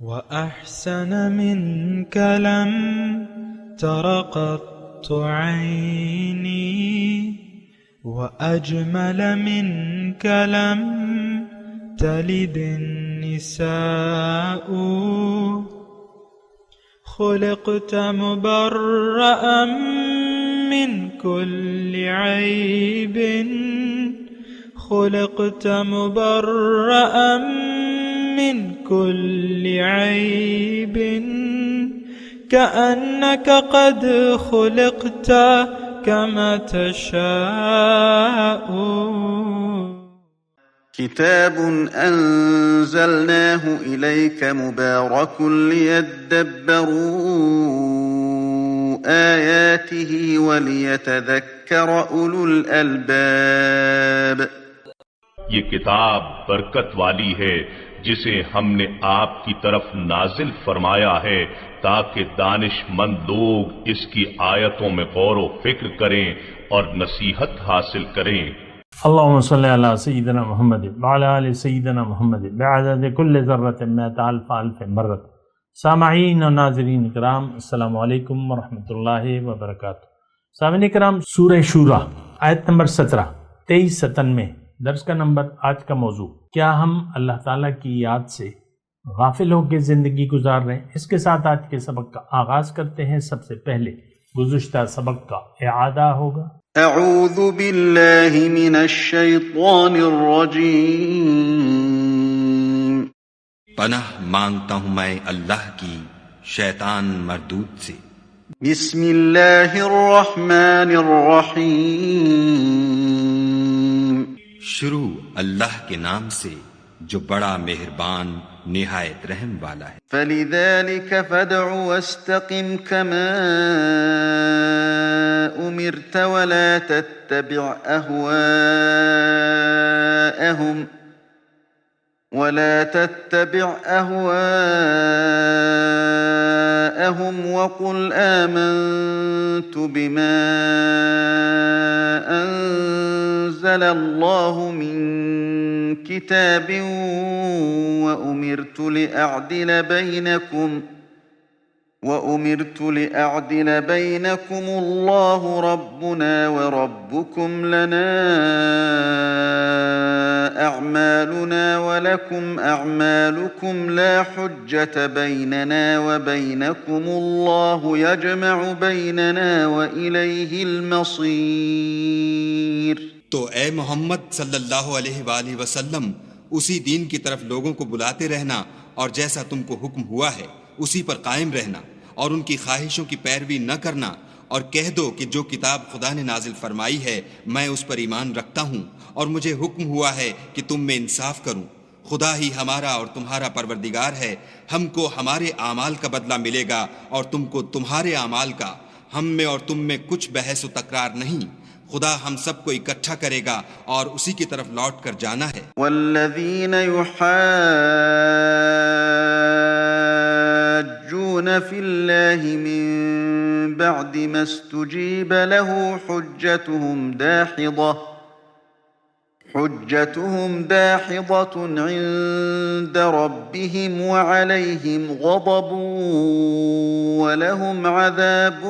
وأحسن منك لم تر قط عيني وأجمل منك لم تلد النساء خلقت مبرأ من كل عيب خلقت مبرأ من كل عيب كأنك قد خلقت كما تشاء. كتاب أنزلناه إليك مبارك ليدبروا آياته وليتذكر أولو الألباب. یہ کتاب برکت والی ہے جسے ہم نے آپ کی طرف نازل فرمایا ہے تاکہ دانش مند لوگ اس کی آیتوں میں غور و فکر کریں اور نصیحت حاصل کریں. اللهم صل على سيدنا محمد وعلى آل سيدنا محمد بعدد كل ذرة مئة ألف ألف مرة. سامعین و ناظرین کرام، السلام علیکم ورحمۃ اللہ وبرکاتہ. سامعین کرام، سورہ شورا آیت نمبر 17 23-97 درس کا نمبر. آج کا موضوع، کیا ہم اللہ تعالیٰ کی یاد سے غافل ہو کے زندگی گزار رہے ہیں؟ اس کے ساتھ آج کے سبق کا آغاز کرتے ہیں. سب سے پہلے گزشتہ سبق کا اعادہ ہوگا. اعوذ باللہ من الشیطان الرجیم. پناہ مانگتا ہوں میں اللہ کی شیطان مردود سے. بسم اللہ الرحمن الرحیم. شروع اللہ کے نام سے جو بڑا مہربان نہایت رحم والا ہے. فلذلك فادع واستقم كما أمرت ولا تتبع أهواءهم وقل آمنت بما أنزل الله من كتاب وأمرت لأعدل بينكم الله ربنا وربكم لنا أعمالنا ولكم أعمالكم لا حجة بيننا وبينكم الله يجمع بيننا وإليه المصير. تو اے محمد صلی اللہ علیہ وآلہ وسلم، اسی دین کی طرف لوگوں کو بلاتے رہنا اور جیسا تم کو حکم ہوا ہے اسی پر قائم رہنا اور ان کی خواہشوں کی پیروی نہ کرنا، اور کہہ دو کہ جو کتاب خدا نے نازل فرمائی ہے میں اس پر ایمان رکھتا ہوں اور مجھے حکم ہوا ہے کہ تم میں انصاف کروں. خدا ہی ہمارا اور تمہارا پروردگار ہے، ہم کو ہمارے اعمال کا بدلہ ملے گا اور تم کو تمہارے اعمال کا. ہم میں اور تم میں کچھ بحث و تکرار نہیں. خدا ہم سب کو اکٹھا کرے گا اور اسی کی طرف لوٹ کر جانا ہے. والذین یحاجون فی اللہ من بعد ما استجیب له حجتهم داحضة عند ربهم وعليهم غضب ولهم عذاب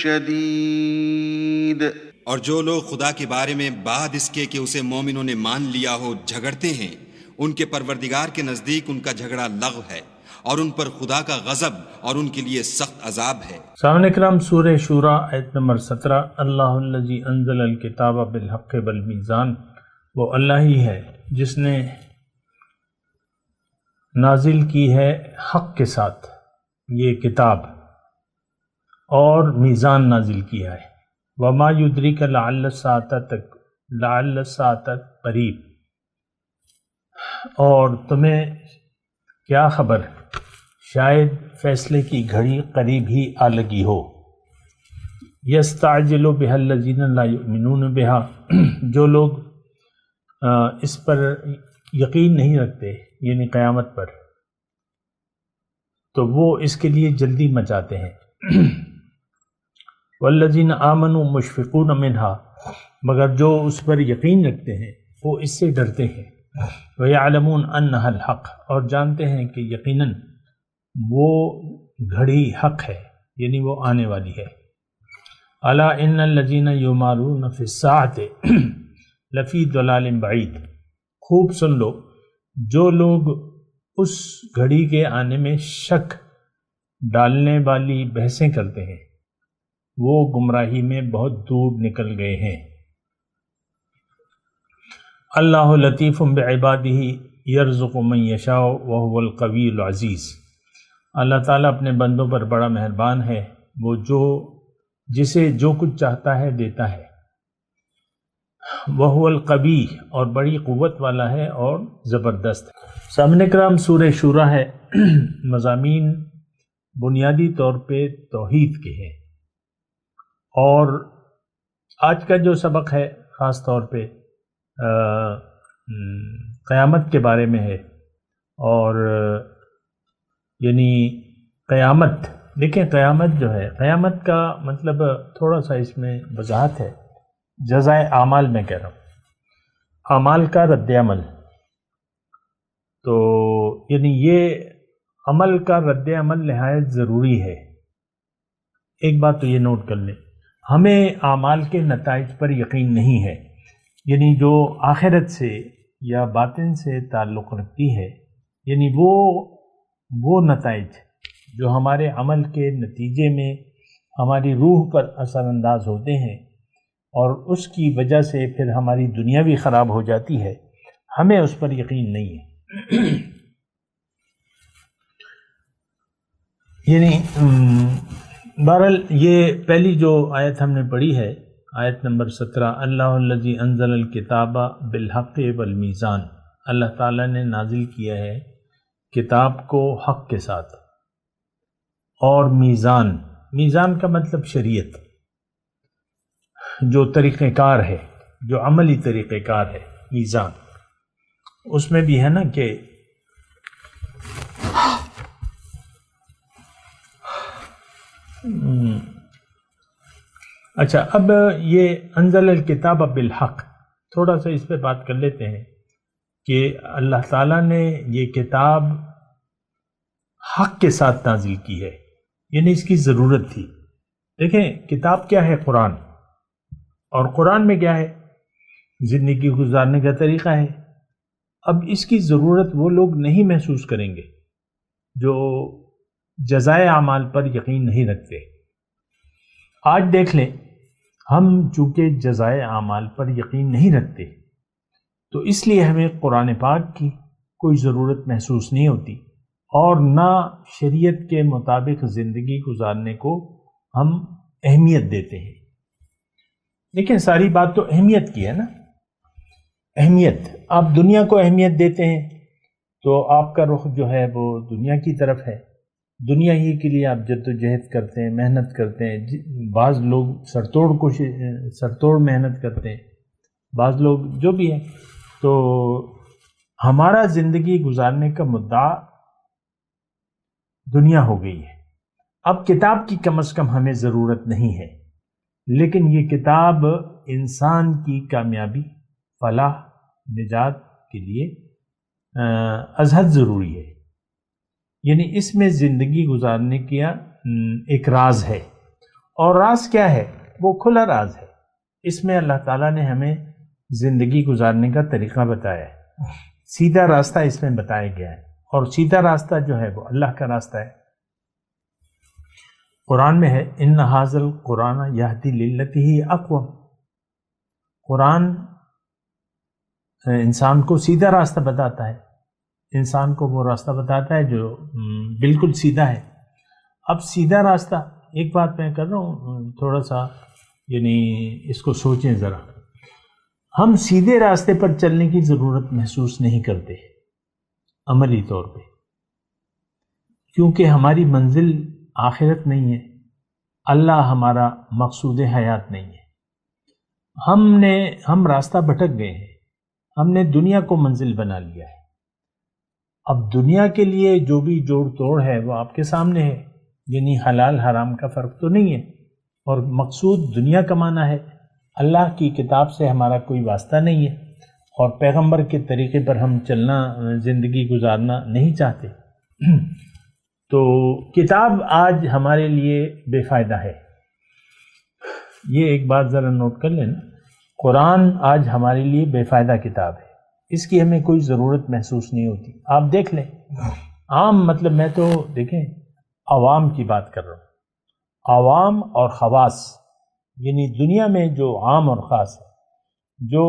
شدید. اور جو لوگ خدا کے بارے میں بعد اس کے کہ اسے مومنوں نے مان لیا ہو جھگڑتے ہیں، ان کے پروردگار کے نزدیک ان کا جھگڑا لغو ہے اور ان پر خدا کا غضب اور ان کے لیے سخت عذاب ہے. سامعین کرام، سورہ شورا آیت نمبر 17. اللہ الذی انزل الکتاب بالحق والمیزان. وہ اللہ ہی ہے جس نے نازل کی ہے حق کے ساتھ یہ کتاب اور میزان نازل کیا ہے. وما یدریک لعل الساعۃ قریب. اور تمہیں کیا خبر، شاید فیصلے کی گھڑی قریب ہی آ لگی ہو. یستعجل بها الذین لا یؤمنون بها. جو لوگ اس پر یقین نہیں رکھتے یعنی قیامت پر، تو وہ اس کے لیے جلدی مچاتے ہیں. والذین آمنوا مشفقون منها. مگر جو اس پر یقین رکھتے ہیں وہ اس سے ڈرتے ہیں. وَيَعْلَمُونَ أَنَّهَا الْحَقُّ، اور جانتے ہیں کہ یقیناً وہ گھڑی حق ہے، یعنی وہ آنے والی ہے۔ أَلَا إِنَّ الَّذِينَ يُمَارُونَ فِي السَّاعَةِ لَفِي ضَلَالٍ بَعِيدٍ، خوب سن لو، جو لوگ اس گھڑی کے آنے میں شک ڈالنے والی بحثیں کرتے ہیں وہ گمراہی میں بہت دور نکل گئے ہیں۔ اللہ لطیف بعبادہ یرزق من یشاء وہو القوی العزیز، اللہ تعالیٰ اپنے بندوں پر بڑا مہربان ہے، وہ جسے جو کچھ چاہتا ہے دیتا ہے۔ وہو القوی، اور بڑی قوت والا ہے اور زبردست ہے۔ سامعین کرام، سورہ شورى ہے، مضامین بنیادی طور پہ توحید کے ہیں، اور آج کا جو سبق ہے خاص طور پہ قیامت کے بارے میں ہے، اور یعنی قیامت، دیکھیں قیامت جو ہے، قیامت کا مطلب تھوڑا سا اس میں وضاحت ہے، جزائے اعمال میں کہہ رہا ہوں، اعمال کا رد عمل، تو یعنی یہ عمل کا رد عمل نہایت ضروری ہے۔ ایک بات تو یہ نوٹ کر لیں، ہمیں اعمال کے نتائج پر یقین نہیں ہے، یعنی جو آخرت سے یا باطن سے تعلق رکھتی ہے، یعنی وہ نتائج جو ہمارے عمل کے نتیجے میں ہماری روح پر اثر انداز ہوتے ہیں اور اس کی وجہ سے پھر ہماری دنیا بھی خراب ہو جاتی ہے، ہمیں اس پر یقین نہیں ہے۔ یعنی بہرحال یہ پہلی جو آیت ہم نے پڑھی ہے، آیت نمبر 17، اللہ الذی انزل الکتاب بالحق والمیزان، اللہ تعالیٰ نے نازل کیا ہے کتاب کو حق کے ساتھ، اور میزان کا مطلب شریعت، جو طریقہ کار ہے، جو عملی طریقہ کار ہے، میزان۔ اس میں بھی ہے نا کہ اچھا، اب یہ انزل الکتاب بالحق، تھوڑا سا اس پہ بات کر لیتے ہیں کہ اللہ تعالیٰ نے یہ کتاب حق کے ساتھ نازل کی ہے، یعنی اس کی ضرورت تھی۔ دیکھیں کتاب کیا ہے؟ قرآن، اور قرآن میں کیا ہے؟ زندگی گزارنے کا طریقہ ہے۔ اب اس کی ضرورت وہ لوگ نہیں محسوس کریں گے جو جزائے اعمال پر یقین نہیں رکھتے۔ آج دیکھ لیں، ہم چونکہ جزائے اعمال پر یقین نہیں رکھتے تو اس لیے ہمیں قرآن پاک کی کوئی ضرورت محسوس نہیں ہوتی، اور نہ شریعت کے مطابق زندگی گزارنے کو ہم اہمیت دیتے ہیں۔ لیکن ساری بات تو اہمیت کی ہے نا، اہمیت، آپ دنیا کو اہمیت دیتے ہیں تو آپ کا رخ جو ہے وہ دنیا کی طرف ہے، دنیا ہی کے لیے آپ جد و جہد کرتے ہیں، محنت کرتے ہیں۔ بعض لوگ سرتوڑ محنت کرتے ہیں، بعض لوگ جو بھی ہیں، تو ہمارا زندگی گزارنے کا مدعا دنیا ہو گئی ہے۔ اب کتاب کی کم از کم ہمیں ضرورت نہیں ہے، لیکن یہ کتاب انسان کی کامیابی، فلاح، نجات کے لیے ازحد ضروری ہے، یعنی اس میں زندگی گزارنے کا ایک راز ہے، اور راز کیا ہے؟ وہ کھلا راز ہے۔ اس میں اللہ تعالیٰ نے ہمیں زندگی گزارنے کا طریقہ بتایا ہے، سیدھا راستہ اس میں بتایا گیا ہے، اور سیدھا راستہ جو ہے وہ اللہ کا راستہ ہے۔ قرآن میں ہے ان ھذا القرآن یہدی للتی ہی اقوم، قرآن انسان کو سیدھا راستہ بتاتا ہے، انسان کو وہ راستہ بتاتا ہے جو بالکل سیدھا ہے۔ اب سیدھا راستہ، ایک بات میں کر رہا ہوں، تھوڑا سا یعنی اس کو سوچیں ذرا، ہم سیدھے راستے پر چلنے کی ضرورت محسوس نہیں کرتے عملی طور پہ، کیونکہ ہماری منزل آخرت نہیں ہے، اللہ ہمارا مقصود حیات نہیں ہے۔ ہم راستہ بھٹک گئے ہیں، ہم نے دنیا کو منزل بنا لیا ہے۔ اب دنیا کے لیے جو بھی جوڑ توڑ ہے وہ آپ کے سامنے ہے، یعنی حلال حرام کا فرق تو نہیں ہے، اور مقصود دنیا کمانا ہے، اللہ کی کتاب سے ہمارا کوئی واسطہ نہیں ہے۔ اور پیغمبر کے طریقے پر ہم چلنا، زندگی گزارنا نہیں چاہتے، تو کتاب آج ہمارے لیے بے فائدہ ہے۔ یہ ایک بات ذرا نوٹ کر لینا، قرآن آج ہمارے لیے بے فائدہ کتاب ہے، اس کی ہمیں کوئی ضرورت محسوس نہیں ہوتی۔ آپ دیکھ لیں، عام مطلب میں تو دیکھیں عوام کی بات کر رہا ہوں، عوام اور خواص، یعنی دنیا میں جو عام اور خاص ہے، جو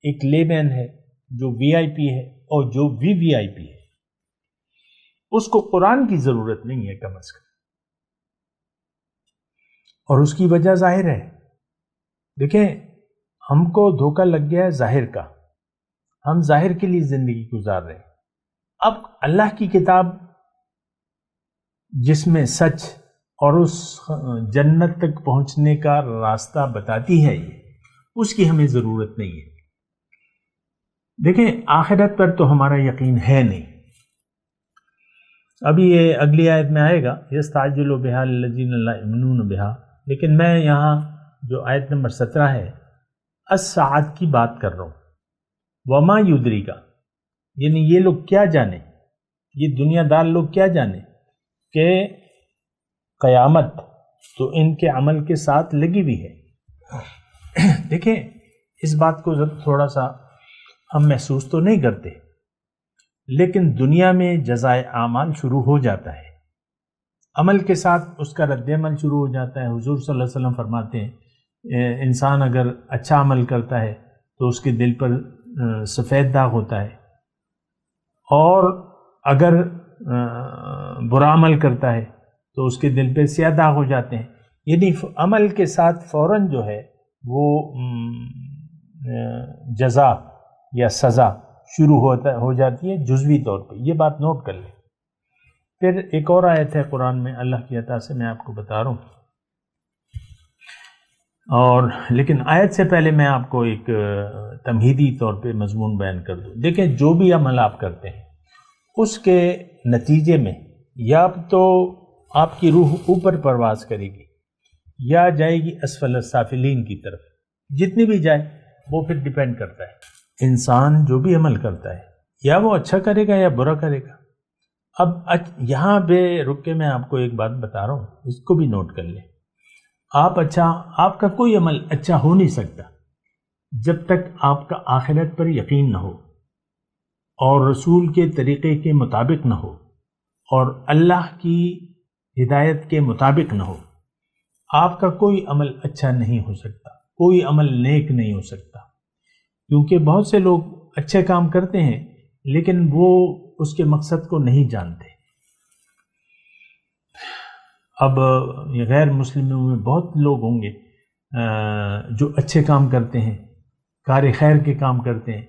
ایک لے مین ہے، جو وی آئی پی ہے اور جو وی آئی پی ہے، اس کو قرآن کی ضرورت نہیں ہے کم از کم، اور اس کی وجہ ظاہر ہے۔ دیکھیں، ہم کو دھوکہ لگ گیا ہے ظاہر کا، ہم ظاہر کے لیے زندگی گزار رہے ہیں۔ اب اللہ کی کتاب جس میں سچ اور اس جنت تک پہنچنے کا راستہ بتاتی ہے، اس کی ہمیں ضرورت نہیں ہے۔ دیکھیں، آخرت پر تو ہمارا یقین ہے نہیں۔ ابھی یہ اگلی آیت میں آئے گا، یستعجل بہا الذین لا یؤمنون بہا، لیکن میں یہاں جو آیت نمبر 17 ہے، الساعۃ کی بات کر رہا ہوں۔ وما یدریکا، یعنی یہ لوگ کیا جانے، یہ دنیا دار لوگ کیا جانے کہ قیامت تو ان کے عمل کے ساتھ لگی ہوئی ہے۔ دیکھیں، اس بات کو تھوڑا سا ہم محسوس تو نہیں کرتے، لیکن دنیا میں جزائے اعمال شروع ہو جاتا ہے، عمل کے ساتھ اس کا رد عمل شروع ہو جاتا ہے۔ حضور صلی اللہ علیہ وسلم فرماتے ہیں، انسان اگر اچھا عمل کرتا ہے تو اس کے دل پر سفید داغ ہوتا ہے، اور اگر برا عمل کرتا ہے تو اس کے دل پہ سیاہ داغ ہو جاتے ہیں۔ یعنی عمل کے ساتھ فوراً جو ہے وہ جزا یا سزا شروع ہو جاتی ہے جزوی طور پہ، یہ بات نوٹ کر لیں۔ پھر ایک اور آیت ہے قرآن میں، اللہ کی عطا سے میں آپ کو بتا رہا ہوں، اور لیکن آیت سے پہلے میں آپ کو ایک تمہیدی طور پہ مضمون بیان کر دوں۔ دیکھیں، جو بھی عمل آپ کرتے ہیں اس کے نتیجے میں یا تو آپ کی روح اوپر پرواز کرے گی یا جائے گی اسفل السافلین کی طرف، جتنی بھی جائے وہ پھر ڈیپینڈ کرتا ہے۔ انسان جو بھی عمل کرتا ہے یا وہ اچھا کرے گا یا برا کرے گا۔ اب یہاں پہ رک کے میں آپ کو ایک بات بتا رہا ہوں، اس کو بھی نوٹ کر لیں۔ آپ کا کوئی عمل اچھا ہو نہیں سکتا جب تک آپ کا آخرت پر یقین نہ ہو اور رسول کے طریقے کے مطابق نہ ہو اور اللہ کی ہدایت کے مطابق نہ ہو۔ آپ کا کوئی عمل اچھا نہیں ہو سکتا، کوئی عمل نیک نہیں ہو سکتا، کیونکہ بہت سے لوگ اچھے کام کرتے ہیں لیکن وہ اس کے مقصد کو نہیں جانتے۔ اب غیر مسلموں میں بہت لوگ ہوں گے جو اچھے کام کرتے ہیں، کار خیر کے کام کرتے ہیں۔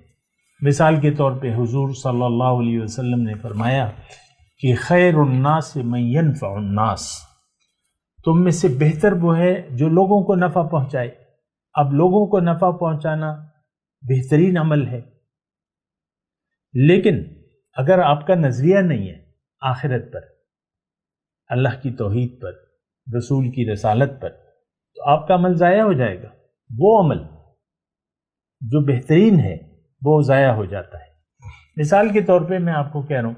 مثال کے طور پہ حضور صلی اللہ علیہ وسلم نے فرمایا کہ خیر الناس من ينفع الناس، تم میں سے بہتر وہ ہے جو لوگوں کو نفع پہنچائے۔ اب لوگوں کو نفع پہنچانا بہترین عمل ہے، لیکن اگر آپ کا نظریہ نہیں ہے آخرت پر، اللہ کی توحید پر، رسول کی رسالت پر، تو آپ کا عمل ضائع ہو جائے گا۔ وہ عمل جو بہترین ہے وہ ضائع ہو جاتا ہے۔ مثال کے طور پہ میں آپ کو کہہ رہا ہوں،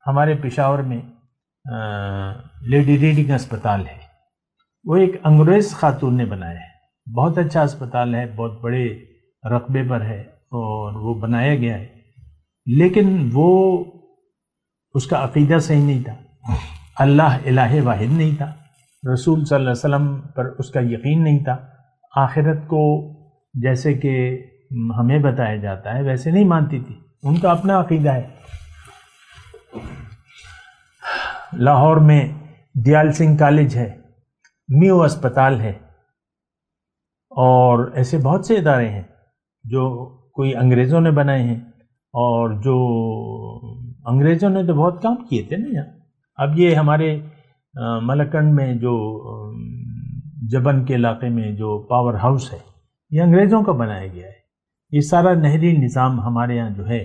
ہمارے پشاور میں لیڈی ریڈنگ اسپتال ہے، وہ ایک انگریز خاتون نے بنایا ہے، بہت اچھا اسپتال ہے، بہت بڑے رقبے پر ہے اور وہ بنایا گیا ہے، لیکن وہ اس کا عقیدہ صحیح نہیں تھا، اللہ الہ واحد نہیں تھا، رسول صلی اللہ علیہ وسلم پر اس کا یقین نہیں تھا، آخرت کو جیسے کہ ہمیں بتایا جاتا ہے ویسے نہیں مانتی تھی، ان کا اپنا عقیدہ ہے۔ لاہور میں دیال سنگھ کالج ہے، میو اسپتال ہے، اور ایسے بہت سے ادارے ہیں جو کوئی انگریزوں نے بنائے ہیں، اور جو انگریزوں نے تو بہت کام کیے تھے نا۔ اب یہ ہمارے ملکنڈ میں جو جبن کے علاقے میں جو پاور ہاؤس ہے، یہ انگریزوں کا بنایا گیا ہے۔ یہ سارا نہری نظام ہمارے ہاں جو ہے،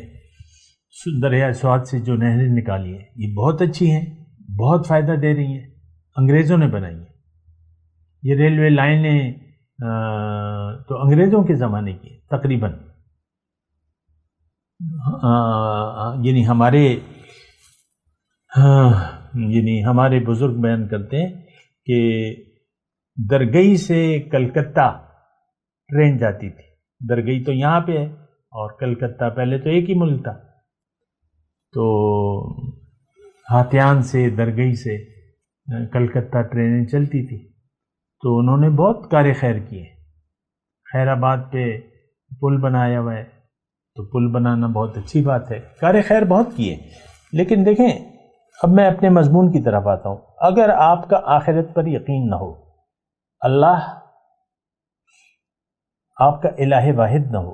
دریائے سوات سے جو نہریں نکالی ہیں یہ بہت اچھی ہیں، بہت فائدہ دے رہی ہیں، انگریزوں نے بنائی ہیں۔ یہ ریلوے لائنیں تو انگریزوں کے زمانے کی تقریباً، ہمارے بزرگ بیان کرتے ہیں کہ درگئی سے کلکتہ ٹرین جاتی تھی. درگئی تو یہاں پہ ہے اور کلکتہ پہلے تو ایک ہی ملک تھا. تو ہاتھیان سے درگئی سے کلکتہ ٹرینیں چلتی تھی. تو انہوں نے بہت کار خیر کیے. خیر آباد پہ پل بنایا ہوا ہے، تو پل بنانا بہت اچھی بات ہے. کار خیر بہت کیے. لیکن دیکھیں، اب میں اپنے مضمون کی طرف آتا ہوں. اگر آپ کا آخرت پر یقین نہ ہو، اللہ آپ کا الہ واحد نہ ہو،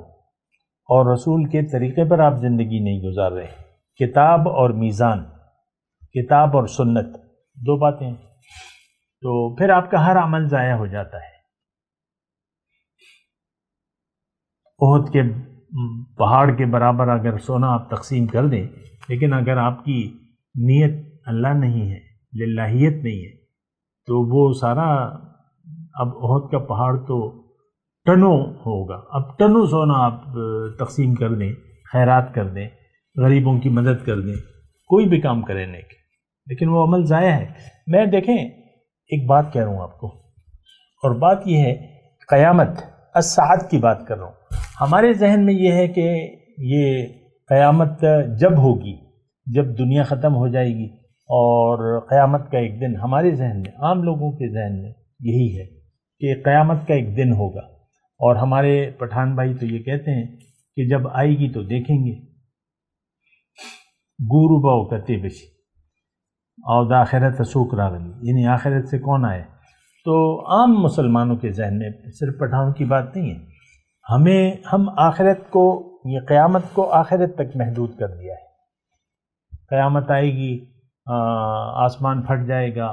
اور رسول کے طریقے پر آپ زندگی نہیں گزار رہے، کتاب اور میزان، کتاب اور سنت دو باتیں، تو پھر آپ کا ہر عمل ضائع ہو جاتا ہے. احد کے پہاڑ کے برابر اگر سونا آپ تقسیم کر دیں، لیکن اگر آپ کی نیت اللہ نہیں ہے، للہیت نہیں ہے، تو وہ سارا، اب احد کا پہاڑ تو ٹنوں ہوگا. اب ٹنوں سونا آپ تقسیم کر دیں، خیرات کر دیں، غریبوں کی مدد کر دیں، کوئی بھی کام کریں نیک، لیکن وہ عمل ضائع ہے. میں دیکھیں ایک بات کہہ رہا ہوں آپ کو، اور بات یہ ہے قیامت الساعت کی بات کر رہا ہوں. ہمارے ذہن میں یہ ہے کہ یہ قیامت جب ہوگی، جب دنیا ختم ہو جائے گی، اور قیامت کا ایک دن ہمارے ذہن میں، عام لوگوں کے ذہن میں یہی ہے کہ قیامت کا ایک دن ہوگا. اور ہمارے پٹھان بھائی تو یہ کہتے ہیں کہ جب آئے گی تو دیکھیں گے. گورو باؤ کتے بشی اور آخرت سوک راغلی، یعنی آخرت سے کون آئے. تو عام مسلمانوں کے ذہن میں، صرف پٹھانوں کی بات نہیں ہے، ہم آخرت کو، یہ قیامت کو آخرت تک محدود کر دیا ہے. قیامت آئے گی، آسمان پھٹ جائے گا،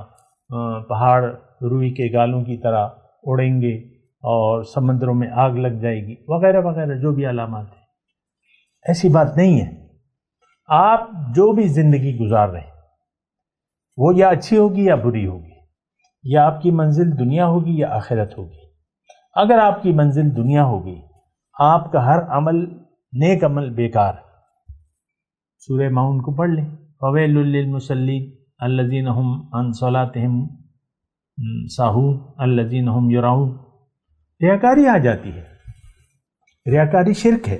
پہاڑ روئی کے گالوں کی طرح اڑیں گے، اور سمندروں میں آگ لگ جائے گی، وغیرہ وغیرہ جو بھی علامات ہیں. ایسی بات نہیں ہے. آپ جو بھی زندگی گزار رہے ہیں وہ یا اچھی ہوگی یا بری ہوگی، یا آپ کی منزل دنیا ہوگی یا آخرت ہوگی. اگر آپ کی منزل دنیا ہوگی، آپ کا ہر عمل، نیک عمل بیکار. سورہ ماؤن کو پڑھ لیں، فویل للمصلین الذین هم عن صلاتهم ساہون الذین هم یراؤون. ریاکاری آ جاتی ہے. ریاکاری شرک ہے.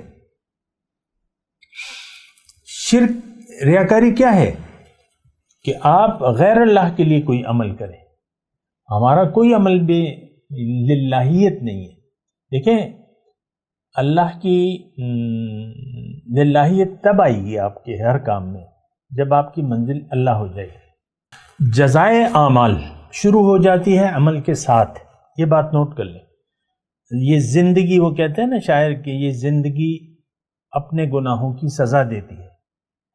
ریاکاری کیا ہے؟ کہ آپ غیر اللہ کے لیے کوئی عمل کریں. ہمارا کوئی عمل بھی للہیت نہیں ہے. دیکھیں، اللہ کی للہیت تب آئے گی آپ کے ہر کام میں جب آپ کی منزل اللہ ہو جائے گی. جزائے اعمال شروع ہو جاتی ہے عمل کے ساتھ. یہ بات نوٹ کر لیں. یہ زندگی، وہ کہتے ہیں نا شاعر کہ یہ زندگی اپنے گناہوں کی سزا دیتی ہے،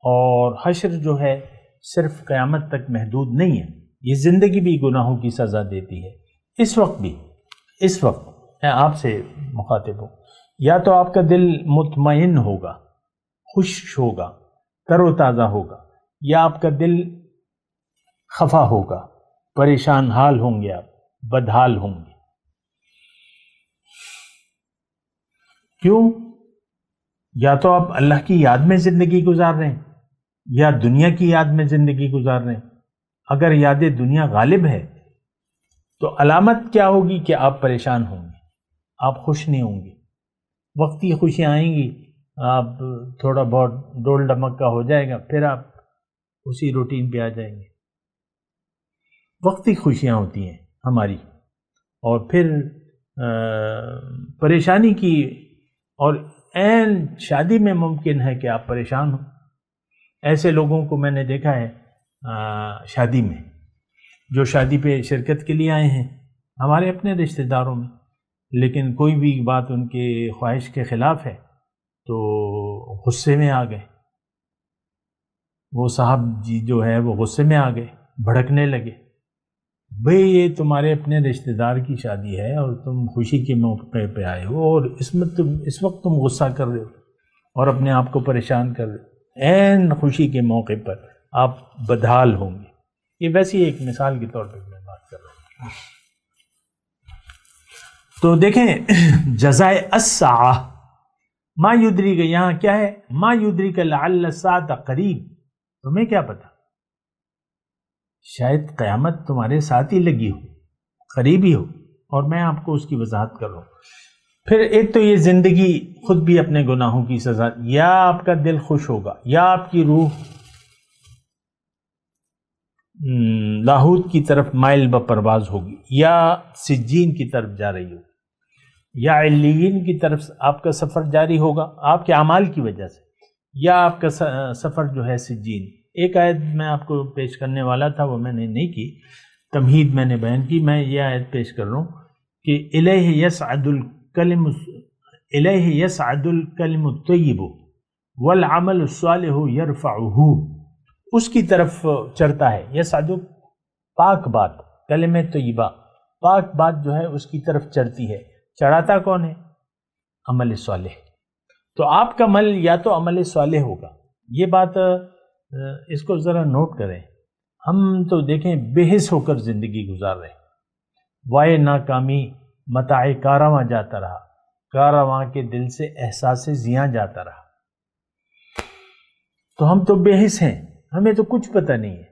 اور حشر جو ہے صرف قیامت تک محدود نہیں ہے. یہ زندگی بھی گناہوں کی سزا دیتی ہے. اس وقت میں آپ سے مخاطب ہوں، یا تو آپ کا دل مطمئن ہوگا، خوش ہوگا، تر و تازہ ہوگا، یا آپ کا دل خفا ہوگا، پریشان حال ہوں گے، آپ بدحال ہوں گے. کیوں؟ یا تو آپ اللہ کی یاد میں زندگی گزار رہے ہیں، یا دنیا کی یاد میں زندگی گزار رہے ہیں. اگر یاد دنیا غالب ہے تو علامت کیا ہوگی کہ آپ پریشان ہوں گے، آپ خوش نہیں ہوں گے. وقتی خوشیاں آئیں گی، آپ تھوڑا بہت ڈول ڈمکا ہو جائے گا، پھر آپ اسی روٹین پہ آ جائیں گے. وقتی خوشیاں ہوتی ہیں ہماری، اور پھر پریشانی کی، اور عین شادی میں ممکن ہے کہ آپ پریشان ہوں. ایسے لوگوں کو میں نے دیکھا ہے شادی میں، جو شادی پہ شرکت کے لیے آئے ہیں ہمارے اپنے رشتہ داروں میں، لیکن کوئی بھی بات ان کے خواہش کے خلاف ہے تو غصے میں آ گئے. وہ صاحب جی جو ہے وہ غصے میں آ گئے، بھڑکنے لگے. بھئی یہ تمہارے اپنے رشتہ دار کی شادی ہے اور تم خوشی کے موقع پہ آئے ہو، اور اس وقت تم غصہ کر رہے ہو اور اپنے آپ کو پریشان کر رہے ہو. عین خوشی کے موقع پر آپ بدحال ہوں گے. یہ ویسی ایک مثال کے طور پہ میں بات کر رہا ہوں. تو دیکھیں، جزائے الساعہ، ما یدری کا یہاں کیا ہے؟ ما یدری کا لعل الساعۃ قریب، تمہیں کیا پتا، شاید قیامت تمہارے ساتھ ہی لگی ہو، قریبی ہو، اور میں آپ کو اس کی وضاحت کر رہا ہوں۔ پھر ایک تو یہ زندگی خود بھی اپنے گناہوں کی سزا، یا آپ کا دل خوش ہوگا، یا آپ کی روح لاہوت کی طرف مائل بپرواز ہوگی، یا سجین کی طرف جا رہی ہوگی، یا علیین کی طرف آپ کا سفر جاری ہوگا آپ کے اعمال کی وجہ سے، یا آپ کا سفر جو ہے سجین۔ ایک آیت میں آپ کو پیش کرنے والا تھا، وہ میں نے نہیں کی، تمہید میں نے بیان کی، میں یہ آیت پیش کر رہا ہوں کہ الیہ یصعد الکلم الطیب والعمل الصالح یرفعہ، اس کی طرف چڑھتا ہے، یصعد پاک بات، کلمہ طیبہ پاک بات جو ہے اس کی طرف چڑھتی ہے، چڑھاتا کون ہے؟ عمل صالح۔ تو آپ کا عمل یا تو عمل صالح ہوگا، یہ بات اس کو ذرا نوٹ کریں۔ ہم تو دیکھیں بے حس ہو کر زندگی گزار رہے ہیں، وائے ناکامی متاع کارواں جاتا رہا، کارواں کے دل سے احساس زیاں جاتا رہا، تو ہم تو بے حس ہیں، ہمیں تو کچھ پتہ نہیں ہے،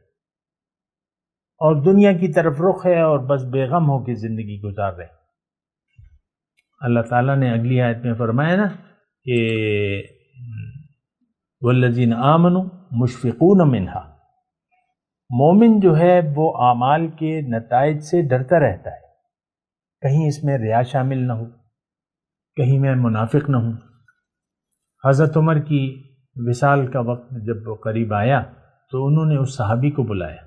اور دنیا کی طرف رخ ہے اور بس بے غم ہو کے زندگی گزار رہے ہیں۔ اللہ تعالیٰ نے اگلی آیت میں فرمایا نا کہ والذین آمنوا مشفقون منہا، مومن جو ہے وہ اعمال کے نتائج سے ڈرتا رہتا ہے، کہیں اس میں ریا شامل نہ ہو، کہیں میں منافق نہ ہوں۔ حضرت عمر کی وصال کا وقت جب وہ قریب آیا تو انہوں نے اس صحابی کو بلایا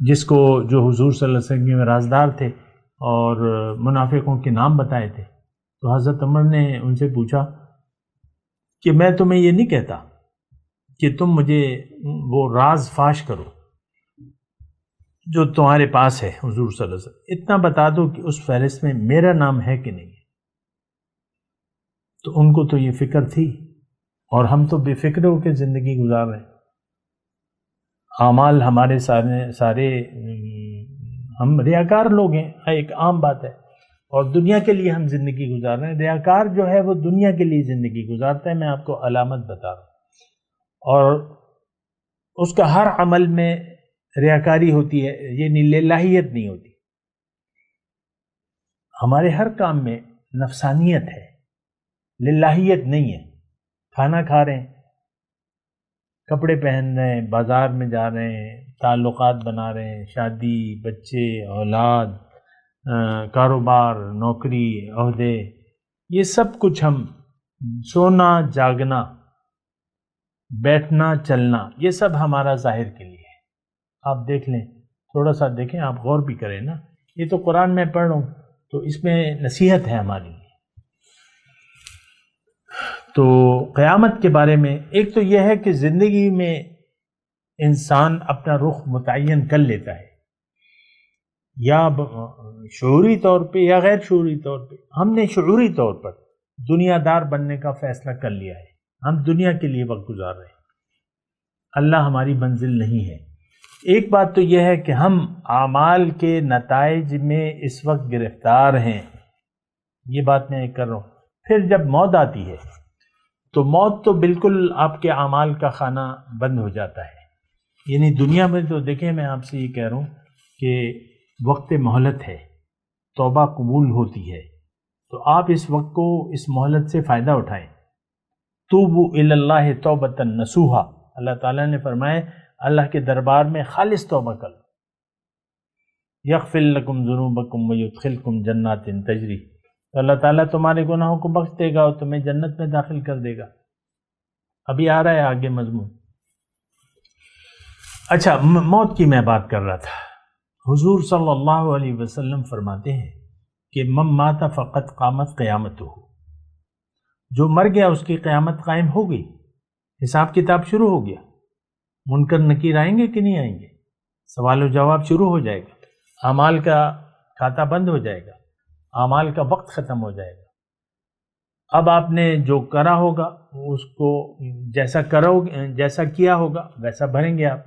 جس کو جو حضور صلی اللہ علیہ وسلم کے رازدار تھے اور منافقوں کے نام بتائے تھے، تو حضرت عمر نے ان سے پوچھا کہ میں تمہیں یہ نہیں کہتا کہ تم مجھے وہ راز فاش کرو جو تمہارے پاس ہے حضور صلی اللہ علیہ وسلم، اتنا بتا دو کہ اس فہرست میں میرا نام ہے کہ نہیں ہے۔ تو ان کو تو یہ فکر تھی، اور ہم تو بے فکر ہو کے زندگی گزار رہے ہیں، اعمال ہمارے سارے ہم ریاکار لوگ ہیں، ایک عام بات ہے، اور دنیا کے لیے ہم زندگی گزار رہے ہیں۔ ریاکار جو ہے وہ دنیا کے لیے زندگی گزارتا ہے، میں آپ کو علامت بتا رہا ہوں، اور اس کا ہر عمل میں ریاکاری ہوتی ہے، یعنی للہیت نہیں ہوتی۔ ہمارے ہر کام میں نفسانیت ہے، للہیت نہیں ہے۔ کھانا کھا رہے ہیں، کپڑے پہن رہے ہیں، بازار میں جا رہے ہیں، تعلقات بنا رہے ہیں، شادی، بچے، اولاد، کاروبار، نوکری، عہدے، یہ سب کچھ ہم سونا جاگنا، بیٹھنا چلنا، یہ سب ہمارا ظاہر کے لیے ہے۔ آپ دیکھ لیں، تھوڑا سا دیکھیں، آپ غور بھی کریں نا، یہ تو قرآن میں پڑھ رہا ہوں تو اس میں نصیحت ہے ہماری لیے۔ تو قیامت کے بارے میں ایک تو یہ ہے کہ زندگی میں انسان اپنا رخ متعین کر لیتا ہے، یا شعوری طور پہ یا غیر شعوری طور پہ۔ ہم نے شعوری طور پر دنیا دار بننے کا فیصلہ کر لیا ہے، ہم دنیا کے لیے وقت گزار رہے ہیں، اللہ ہماری منزل نہیں ہے۔ ایک بات تو یہ ہے کہ ہم اعمال کے نتائج میں اس وقت گرفتار ہیں، یہ بات میں کر رہا ہوں۔ پھر جب موت آتی ہے تو موت تو بالکل آپ کے اعمال کا خانہ بند ہو جاتا ہے، یعنی دنیا میں تو دیکھیں، میں آپ سے یہ کہہ رہا ہوں کہ وقت مہلت ہے، توبہ قبول ہوتی ہے، تو آپ اس وقت کو، اس مہلت سے فائدہ اٹھائیں۔ توبوا الی اللہ توبۃ نصوحا، اللہ تعالیٰ نے فرمایا اللہ کے دربار میں خالص توبہ کر لو۔ یغفر لکم ذنوبکم ویدخلکم جنات تجری، تو اللہ تعالیٰ تمہارے گناہوں کو بخش دے گا اور تمہیں جنت میں داخل کر دے گا۔ ابھی آ رہا ہے آگے مضمون۔ اچھا، موت کی میں بات کر رہا تھا۔ حضور صلی اللہ علیہ وسلم فرماتے ہیں کہ من مات فقط قامت قیامتہ، جو مر گیا اس کی قیامت قائم ہو گئی، حساب کتاب شروع ہو گیا، منکر نکیر آئیں گے کہ نہیں آئیں گے، سوال و جواب شروع ہو جائے گا، اعمال کا کھاتا بند ہو جائے گا، اعمال کا وقت ختم ہو جائے گا۔ اب آپ نے جو کرا ہوگا اس کو جیسا کیا ہوگا ویسا بھریں گے آپ،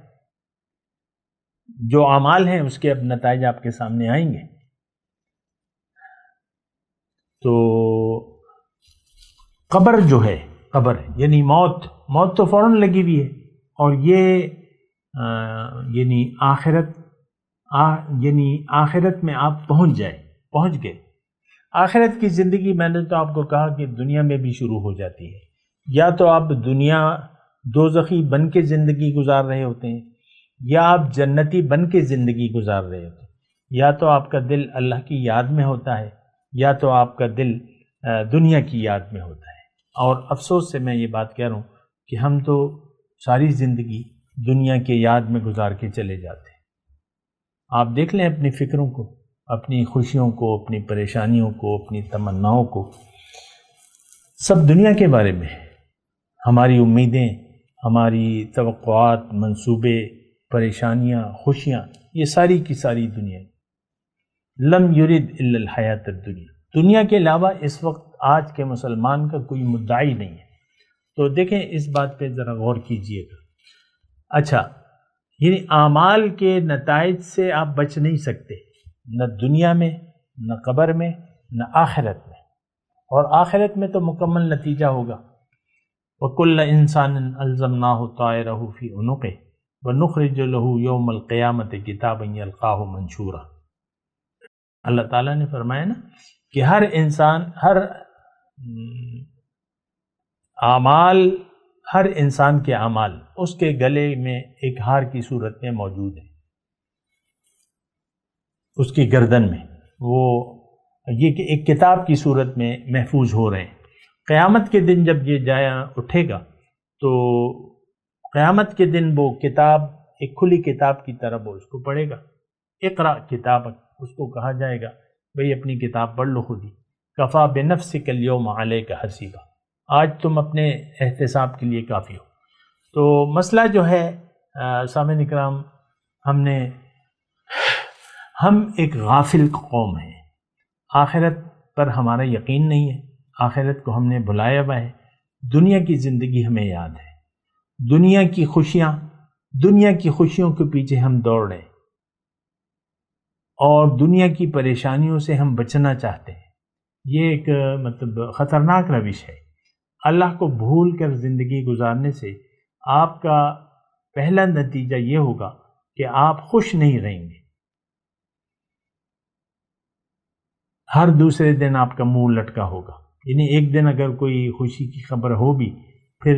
جو اعمال ہیں اس کے اب نتائج آپ کے سامنے آئیں گے۔ تو قبر جو ہے، قبر یعنی موت تو فوراً لگی ہوئی ہے، اور یہ یعنی آخرت میں آپ پہنچ گئے۔ آخرت کی زندگی میں نے تو آپ کو کہا کہ دنیا میں بھی شروع ہو جاتی ہے، یا تو آپ دنیا دوزخی بن کے زندگی گزار رہے ہوتے ہیں، یا آپ جنتی بن کے زندگی گزار رہے ہوتے ہیں، یا تو آپ کا دل اللہ کی یاد میں ہوتا ہے، یا تو آپ کا دل دنیا کی یاد میں ہوتا ہے۔ اور افسوس سے میں یہ بات کہہ رہا ہوں کہ ہم تو ساری زندگی دنیا کے یاد میں گزار کے چلے جاتے ہیں۔ آپ دیکھ لیں اپنی فکروں کو، اپنی خوشیوں کو، اپنی پریشانیوں کو، اپنی تمناؤں کو، سب دنیا کے بارے میں۔ ہماری امیدیں، ہماری توقعات، منصوبے، پریشانیاں، خوشیاں، یہ ساری کی ساری دنیا۔ لم یرد الا الحیات الدنیا، دنیا کے علاوہ اس وقت آج کے مسلمان کا کوئی مدعی نہیں ہے۔ تو دیکھیں اس بات پہ ذرا غور کیجئے گا۔ اچھا، یعنی اعمال کے نتائج سے آپ بچ نہیں سکتے، نہ دنیا میں، نہ قبر میں، نہ آخرت میں، اور آخرت میں تو مکمل نتیجہ ہوگا۔ وَكُلَّ إِنسَانٍ أَلْزَمْنَاهُ طَائِرَهُ فِي عُنُقِهِ وَنُخْرِجُ لَهُ يَوْمَ الْقِيَامَةِ كِتَابًا يَلْقَاهُ مَنشُورًا۔ اللہ تعالیٰ نے فرمایا نا کہ ہر انسان کے اعمال اس کے گلے میں ایک ہار کی صورت میں موجود ہیں، اس کی گردن میں، وہ یہ ایک کتاب کی صورت میں محفوظ ہو رہے ہیں۔ قیامت کے دن جب یہ جایا اٹھے گا تو قیامت کے دن وہ کتاب ایک کھلی کتاب کی طرح وہ اس کو پڑھے گا۔ اقرا کتابک، اس کو کہا جائے گا بھئی اپنی کتاب پڑھ لو خود ہی۔ کفا بنفسک اليوم علیک حسیبا، آج تم اپنے احتساب کے لیے کافی ہو۔ تو مسئلہ جو ہے سامعین اکرام، ہم ایک غافل قوم ہیں، آخرت پر ہمارا یقین نہیں ہے، آخرت کو ہم نے بھلایا ہوا ہے۔ دنیا کی زندگی ہمیں یاد ہے، دنیا کی خوشیوں کے پیچھے ہم دوڑ رہے ہیں، اور دنیا کی پریشانیوں سے ہم بچنا چاہتے ہیں۔ یہ ایک خطرناک روش ہے۔ اللہ کو بھول کر زندگی گزارنے سے آپ کا پہلا نتیجہ یہ ہوگا کہ آپ خوش نہیں رہیں گے، ہر دوسرے دن آپ کا منہ لٹکا ہوگا۔ یعنی ایک دن اگر کوئی خوشی کی خبر ہو بھی، پھر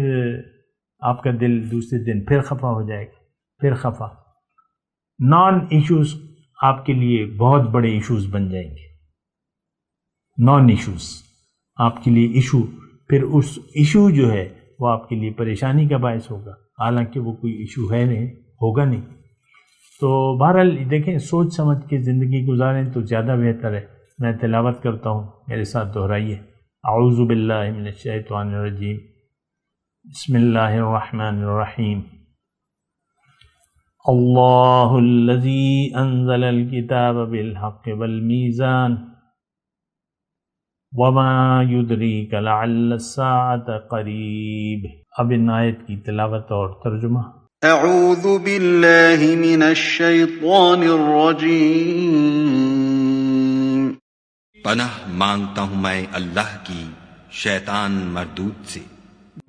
آپ کا دل دوسرے دن پھر خفا ہو جائے گا، پھر خفا۔ نان ایشوز آپ کے لیے بہت بڑے ایشوز بن جائیں گے، نان ایشوز آپ کے لیے ایشو، پھر اس ایشو جو ہے وہ آپ کے لیے پریشانی کا باعث ہوگا، حالانکہ وہ کوئی ایشو ہے نہیں، ہوگا نہیں۔ تو بہرحال دیکھیں، سوچ سمجھ کے زندگی گزاریں تو زیادہ بہتر ہے۔ میں تلاوت کرتا ہوں، میرے ساتھ دہرائیے۔ اعوذ باللہ من الشیطان الرجیم، بسم اللہ الرحمن الرحیم۔ اللہ الذی انزل الکتاب بالحق والمیزان وما یدریک لعل الساعة قریب۔ اب ان آیت کی تلاوت اور ترجمہ۔ اعوذ باللہ من الشیطان الرجیم، پناہ مانگتا ہوں میں اللہ کی شیطان مردود سے۔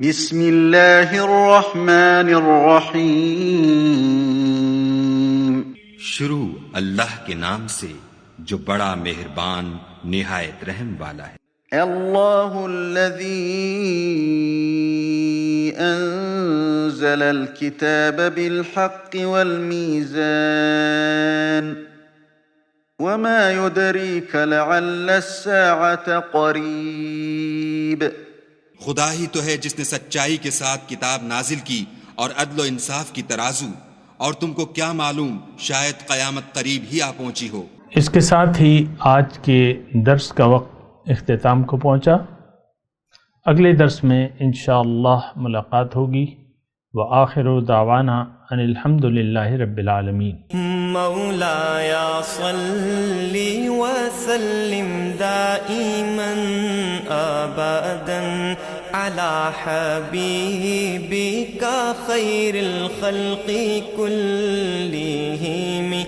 بسم اللہ الرحمن الرحیم، شروع اللہ کے نام سے جو بڑا مہربان نہایت رحم والا ہے۔ اللہ الذی انزل الکتاب بالحق والمیزان وما يدريك لعل الساعة قریب۔ خدا ہی تو ہے جس نے سچائی کے ساتھ کتاب نازل کی اور عدل و انصاف کی ترازو، اور تم کو کیا معلوم شاید قیامت قریب ہی آ پہنچی ہو۔ اس کے ساتھ ہی آج کے درس کا وقت اختتام کو پہنچا۔ اگلے درس میں انشاءاللہ ملاقات ہوگی۔ وآخر دعوانا ان الحمد للہ رب العالمین۔ مولاي صل وسلم دائما ابدا على حبيبك خير الخلق كلهم